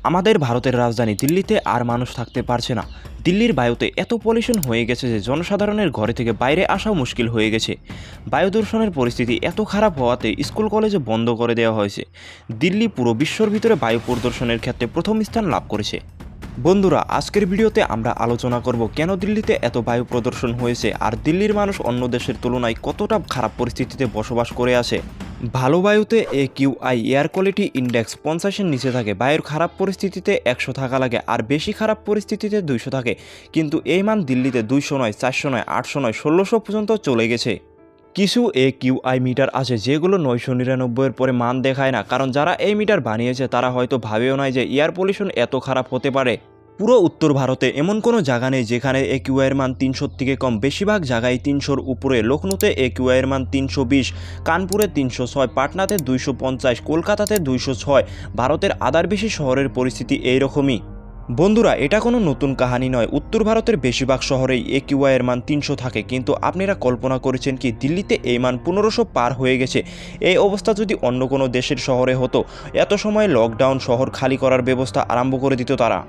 আমাদের ভারতের রাজধানী দিল্লিতে আর মানুষ থাকতে পারছে না। দিল্লির বায়ুতে এত পলিউশন হয়ে গেছে যে জনসাধারণের ঘরে থেকে বাইরে আসাও মুশকিল হয়ে গেছে। বায়ু দূষণের পরিস্থিতি এত খারাপ হওয়াতে স্কুল কলেজে বন্ধ করে দেওয়া হয়েছে। দিল্লি পুরো বিশ্বর ভিতরে বায়ু প্রদূষণের ক্ষেত্রে প্রথম স্থান লাভ করেছে। বন্ধুরা, আজকের ভিডিওতে আমরা আলোচনা করব কেন দিল্লিতে এত বায়ু প্রদূষণ হয়েছে আর দিল্লির মানুষ অন্য দেশের তুলনায় কতটা খারাপ পরিস্থিতিতে বসবাস করে আছে। ভালো বায়ুতে AQI এয়ার কোয়ালিটি ইন্ডেক্স 50-এর নিচে থাকে, বায়ুর খারাপ পরিস্থিতিতে 100 থাকা লাগে, আর বেশি খারাপ পরিস্থিতিতে 200 থাকে। কিন্তু এই মান দিল্লিতে 200 নয়, 400 নয়, 800 নয়, 1600 পর্যন্ত চলে গেছে। কিছু AQI মিটার আছে যেগুলো 999-এর পরে মান দেখায় না, কারণ যারা এই মিটার বানিয়েছে তারা হয়তো ভাবেও নাই যে এয়ার পলিউশন এত খারাপ হতে পারে। পুরো উত্তর ভারতে এমন কোনো জায়গা নেই যেখানে AQI এর মান 300 থেকে কম। বেশিরভাগ জায়গায় 300-র উপরে। লখনউতে AQI এর মান 320, কানপুরে 306, পাটনাতে 250, কলকাতাতে 206। ভারতের আদার বেশি শহরের পরিস্থিতি এইরকমই। বন্ধুরা, এটা কোনো নতুন কাহিনী নয়। উত্তর ভারতের বেশিরভাগ শহরেই AQI এর মান 300 থাকে, কিন্তু আপনারা কল্পনা করেছেন কি দিল্লিতে এই মান 1500 পার হয়ে গেছে। এই অবস্থা যদি অন্য কোনো দেশের শহরে হতো, এত সময় লকডাউন, শহর খালি করার ব্যবস্থা আরম্ভ করে দিত তারা।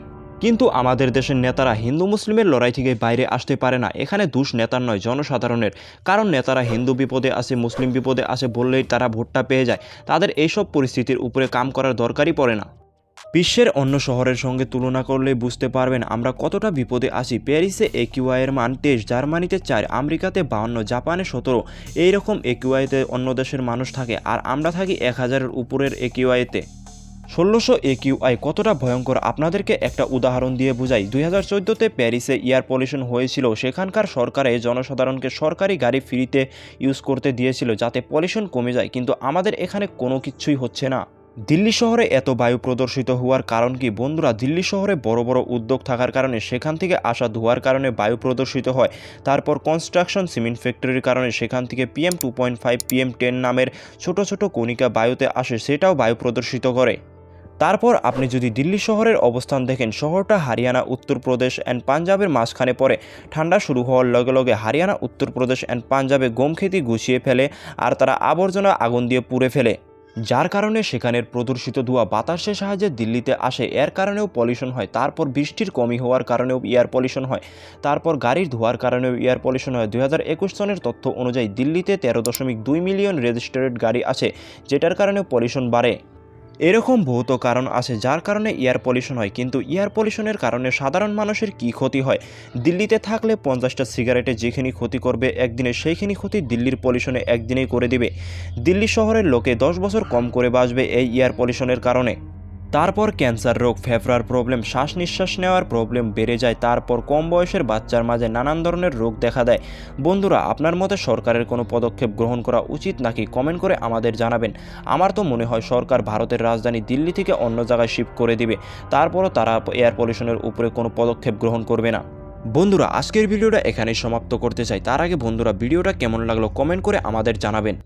কিন্তু আমাদের দেশের নেতারা হিন্দু মুসলিমের লড়াই থেকে বাইরে আসতে পারে না। এখানে দোষ নেতার নয়, জনসাধারণের। কারণ নেতারা হিন্দু বিপদে আছে, মুসলিম বিপদে আছে বললেই তারা ভোটটা পেয়ে যায়। তাদের এইসব পরিস্থিতির উপরে কাম করার দরকারই পড়ে না। বিশ্বের অন্য শহরের সঙ্গে তুলনা করলে বুঝতে পারবেন আমরা কতটা বিপদে আছি। প্যারিসে AQI এর মান 23, জার্মানিতে 4, আমেরিকাতে 52, জাপানে 17। এইরকম AQI-তে অন্য দেশের মানুষ থাকে, আর আমরা থাকি 1000-এর উপরের AQI-তে। 1600 AQI কতটা ভয়ঙ্কর আপনাদেরকে একটা উদাহরণ দিয়ে বোঝাই। 2014-তে প্যারিসে এয়ার পলিউশন হয়েছিল। সেখানকার সরকারে জনসাধারণকে সরকারি গাড়ি ফ্রিতে ইউজ করতে দিয়েছিল যাতে পলিউশন কমে যায়, কিন্তু আমাদের এখানে কোনো কিছুই হচ্ছে না। দিল্লি শহরে এত বায়ু প্রদূষিত হওয়ার কারণ কি? বন্ধুরা, দিল্লি শহরে বড় বড় উদ্যোগ থাকার কারণে সেখান থেকে আসা ধোঁয়ার কারণে বায়ু প্রদূষিত হয়। তারপর কনস্ট্রাকশন, সিমেন্ট ফ্যাক্টরির কারণে সেখান থেকে PM2.5, PM10 নামের ছোট ছোট কণিকা বায়ুতে আসে, সেটাও বায়ু প্রদূষিত করে। তারপর আপনি যদি দিল্লি শহরের অবস্থান দেখেন, শহরটা হরিয়ানা, উত্তরপ্রদেশ অ্যান্ড পাঞ্জাবের মাঝখানে পড়ে। ঠান্ডা শুরু হওয়ার লগে লগে হরিয়ানা, উত্তরপ্রদেশ অ্যান্ড পাঞ্জাবে গম খেতি গুছিয়ে ফেলে, আর তারা আবর্জনা আগুন দিয়ে পুড়ে ফেলে, যার কারণে সেখানের প্রদূষিত ধোঁয়া বাতাসের সাহায্যে দিল্লিতে আসে। এর কারণেও পলিউশন হয়। তারপর বৃষ্টির কমই হওয়ার কারণেও এয়ার পলিউশন হয়। তারপর গাড়ির ধোঁয়ার কারণেও এয়ার পলিউশন হয়। 2021 সনের তথ্য অনুযায়ী দিল্লিতে 13.2 মিলিয়ন রেজিস্টার্ড গাড়ি আছে, যেটার কারণে পলিউশন বাড়ে। এরকম বহুত কারণ আছে যার কারণে এয়ার পলিউশন হয়। কিন্তু এয়ার পলিউশনের কারণে সাধারণ মানুষের কি ক্ষতি হয়? দিল্লিতে থাকলে 50টা সিগারেটে যেখানে ক্ষতি করবে একদিনে, সেইখানি ক্ষতি দিল্লির পলিউশনে একদিনেই করে দিবে। দিল্লি শহরের লোকে 10 বছর কম করে বাঁচবে এই এয়ার পলিউশনের কারণে। তারপর ক্যান্সার রোগ, ফেফড়ার প্রবলেম, শ্বাস নিঃশ্বাস নেওয়ার প্রবলেম বেড়ে যায়। তারপর কম বয়সের বাচ্চার মাঝে নানান ধরনের রোগ দেখা দেয়। বন্ধুরা, আপনার মতে সরকারের কোনো পদক্ষেপ গ্রহণ করা উচিত নাকি? কমেন্ট করে আমাদের জানাবেন। আমার তো মনে হয় সরকার ভারতের রাজধানী দিল্লি থেকে অন্য জায়গায় শিফট করে দিবে, তারপরও তারা এয়ার পলিউশনের উপরে কোনো পদক্ষেপ গ্রহণ করবে না। বন্ধুরা, আজকের ভিডিওটা এখানেই সমাপ্ত করতে চাই। তার আগে বন্ধুরা, ভিডিওটা কেমন লাগলো কমেন্ট করে আমাদের জানাবেন।